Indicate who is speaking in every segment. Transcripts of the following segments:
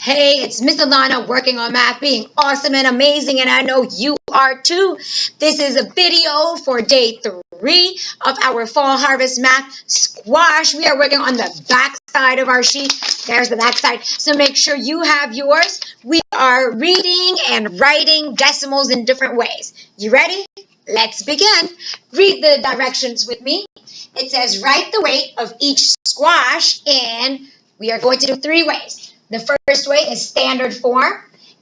Speaker 1: Hey, it's Miss Alana working on math, being awesome and amazing, and I know you are too. This is a video for day 3 of our fall harvest math squash. We are working on the back side of our sheet. There's the back side. So make sure you have yours. We are reading and writing decimals in different ways. You ready? Let's begin. Read the directions with me. It says write the weight of each squash in, we are going to do 3 ways. The first way is standard form,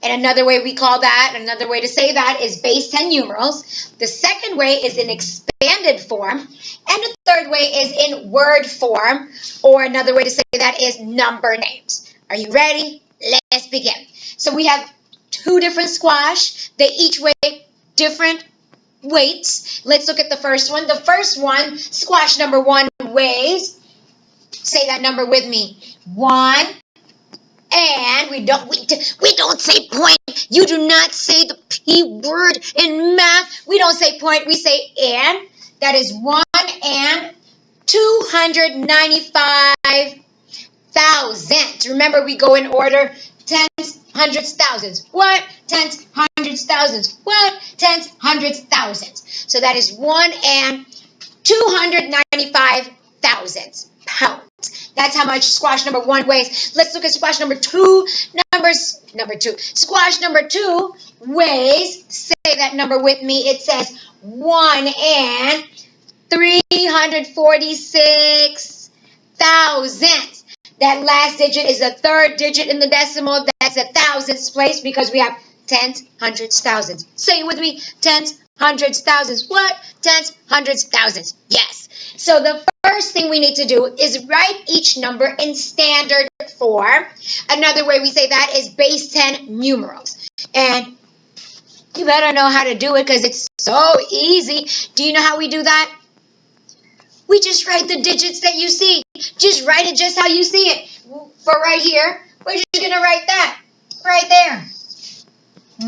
Speaker 1: and another way to say that is base 10 numerals. The second way is in expanded form, and the third way is in word form, or another way to say that is number names. Are you ready? Let's begin. So we have 2 different squash. They each weigh different weights. Let's look at the first one. The first one, squash number 1 weighs, say that number with me, 1. And we don't say point. You do not say the P word in math. We don't say point. We say and. That is 1 and 295,000. Remember, we go in order. Tens, hundreds, thousands. What? Tens, hundreds, thousands. What? Tens, hundreds, thousands. So that is 1 and 295,000 pounds. That's how much squash number 1 weighs. Let's look at squash number 2. Squash number 2 weighs, say that number with me, it says 1 and 346,000. That last digit is the 3rd digit in the decimal. That's a thousandths place because we have tens, hundreds, thousands. Say it with me, tens, hundreds, thousands. What? Tens, hundreds, thousands. Yes. So the first thing we need to do is write each number in standard form. Another way we say that is base 10 numerals. And you better know how to do it because it's so easy. Do you know how we do that? We just write the digits that you see. Just write it just how you see it. For right here, we're just going to write that right there.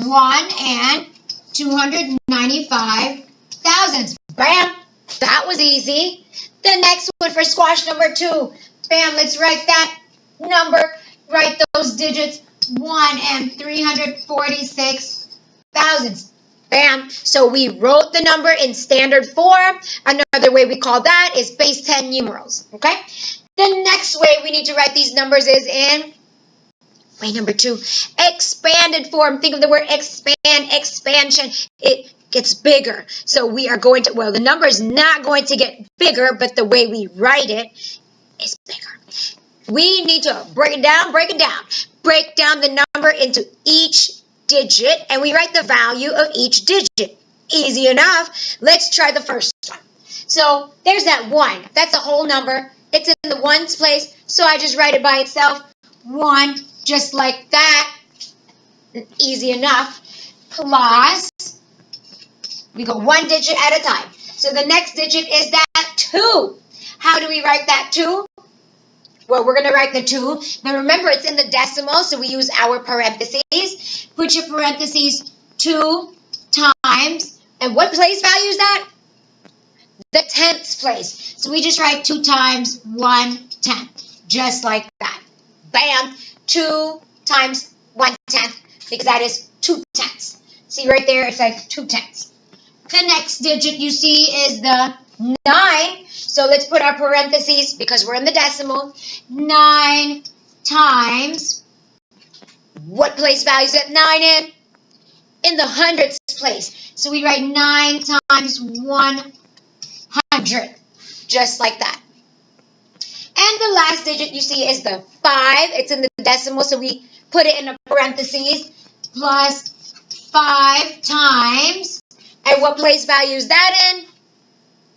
Speaker 1: 1 and 295,000. Bam! That was easy. The next one for squash number 2. Bam, let's write that number. Write those digits. 1 and 346,000. Bam. So we wrote the number in standard form. Another way we call that is base 10 numerals. Okay? The next way we need to write these numbers is in way number 2. Expanded form. Think of the word expand, expansion. It gets bigger. So we are going to, well, the number is not going to get bigger, but the way we write it is bigger. We need to break it down. Break down the number into each digit, and we write the value of each digit. Easy enough. Let's try the first one. So there's that 1. That's a whole number. It's in the ones place, so I just write it by itself. 1, just like that. Easy enough. Plus, we go 1 digit at a time. So the next digit is that 2. How do we write that 2? Well, we're going to write the 2. Now remember, it's in the decimal, so we use our parentheses. Put your parentheses 2 times. And what place value is that? The tenths place. So we just write 2 times 1/10. Just like that. Bam! 2 times 1/10, because that is 2 tenths. See right there, it's like 2 tenths. The next digit you see is the 9. So let's put our parentheses because we're in the decimal. 9 times, what place value is that 9 in? In the hundredths place. So we write 9 times 100. Just like that. And the last digit you see is the 5. It's in the decimal, so we put it in the parentheses. Plus 5 times. And what place value is that in?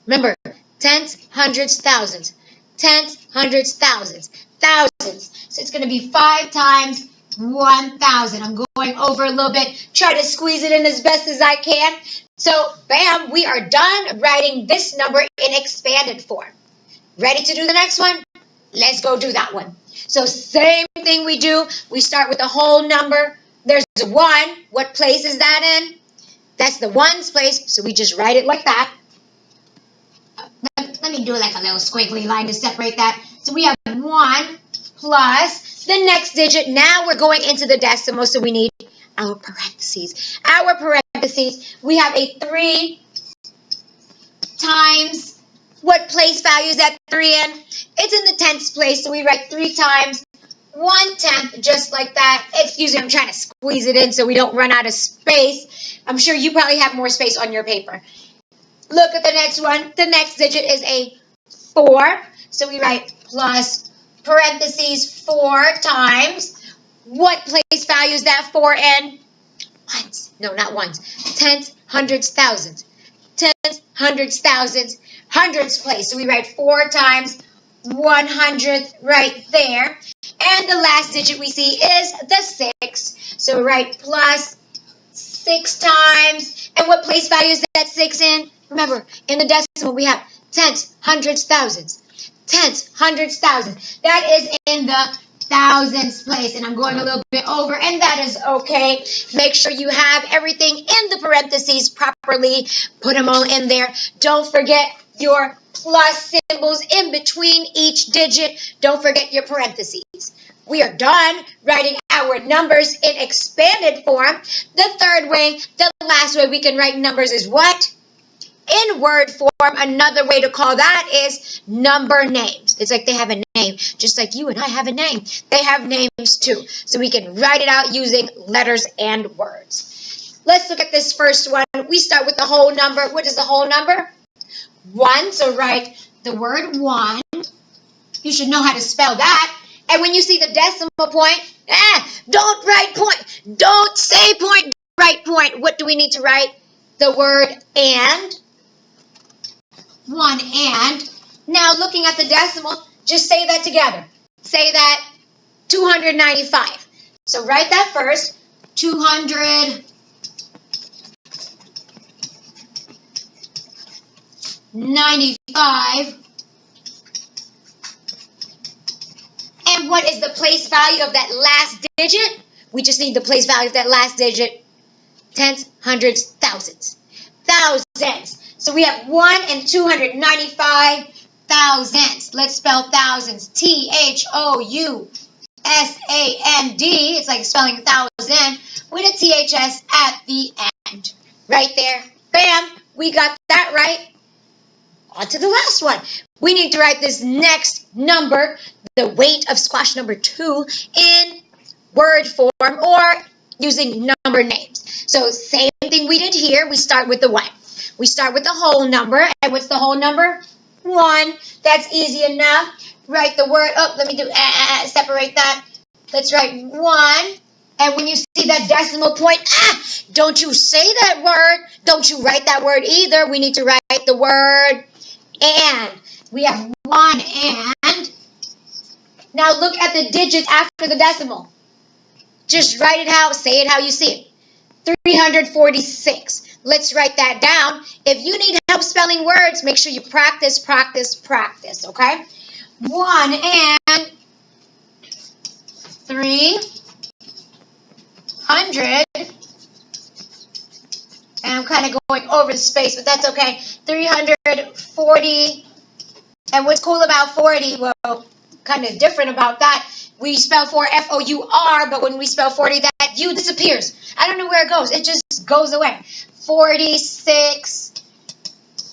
Speaker 1: Remember, tens, hundreds, thousands. Tens, hundreds, thousands. Thousands. So it's going to be 5 times 1,000. I'm going over a little bit. Try to squeeze it in as best as I can. So, bam, we are done writing this number in expanded form. Ready to do the next one? Let's go do that one. So, same thing we do. We start with the whole number. There's a 1. What place is that in? That's the ones place, so we just write it like that. Let me do like a little squiggly line to separate that. So we have 1 plus the next digit. Now we're going into the decimal, so we need our parentheses. Our parentheses, we have a 3 times, what place value is that 3 in? It's in the tens place, so we write 3 times 1/10, just like that. Excuse me, I'm trying to squeeze it in so we don't run out of space. I'm sure you probably have more space on your paper. Look at the next one. The next digit is a 4, so we write plus parentheses 4 times. What place value is that 4 in? Ones. No, not ones. Tens, hundreds, thousands. Tens, hundreds, thousands. Hundreds place. So we write 4 times 100th right there. And the last digit we see is the 6. So we write plus 6 times. And what place value is that 6 in? Remember, in the decimal we have tens, hundreds, thousands. Tens, hundreds, thousands. That is in the thousands place, and I'm going a little bit over, and that is okay. Make sure you have everything in the parentheses properly. Put them all in there. Don't forget your plus symbols in between each digit. Don't forget your parentheses. We are done writing our numbers in expanded form. The third way, the last way we can write numbers is what? In word form. Another way to call that is number names. It's like they have a name, just like you and I have a name. They have names too. So we can write it out using letters and words. Let's look at this first one. We start with the whole number. What is the whole number? 1. So write the word 1. You should know how to spell that. And when you see the decimal point, don't write point. Don't say point, write point. What do we need to write? The word and. 1 and. Now looking at the decimal, just say that together. Say that 295. So write that first. 295. And what is the place value of that last digit? We just need the place value of that last digit. Tens, hundreds, thousands. Thousands. So we have 1 and 295 thousands. Let's spell thousands. Thousands. It's like spelling thousand with a THS at the end. Right there. Bam. We got that right. On to the last one. We need to write this next number, the weight of squash number 2, in word form or using number names. So same thing we did here. We start with the 1. We start with the whole number. And what's the whole number? 1. That's easy enough. Write the word. Oh, let me do separate that. Let's write 1. And when you see that decimal point, don't you say that word. Don't you write that word either. We need to write the word and. We have 1 and. Now look at the digits after the decimal. Just write it out. Say it how you see it. 346. Let's write that down. If you need help spelling words, make sure you practice, practice, practice, okay? 1 and 300. And I'm kind of going over the space, but that's okay. 340. And what's cool about 40, well, kind of different about that, we spell for F-O-U-R, but when we spell 40, that U disappears. I don't know where it goes. It just goes away. 46,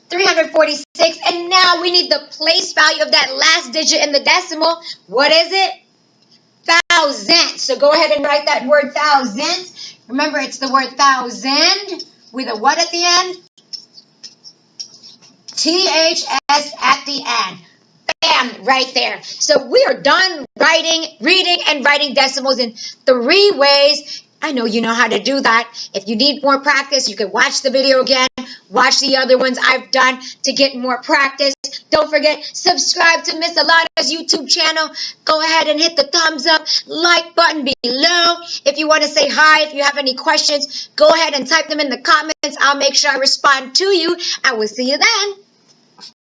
Speaker 1: 346, and now we need the place value of that last digit in the decimal. What is it? Thousand. So go ahead and write that word thousand. Remember, it's the word thousand with a what at the end? THS at the end. Bam, right there. So we are done reading and writing decimals in 3 ways. I know you know how to do that. If you need more practice, you can watch the video again. Watch the other ones I've done to get more practice. Don't forget, subscribe to Miss Alada's YouTube channel. Go ahead and hit the thumbs up, like button below. If you want to say hi, if you have any questions, go ahead and type them in the comments. I'll make sure I respond to you. I will see you then.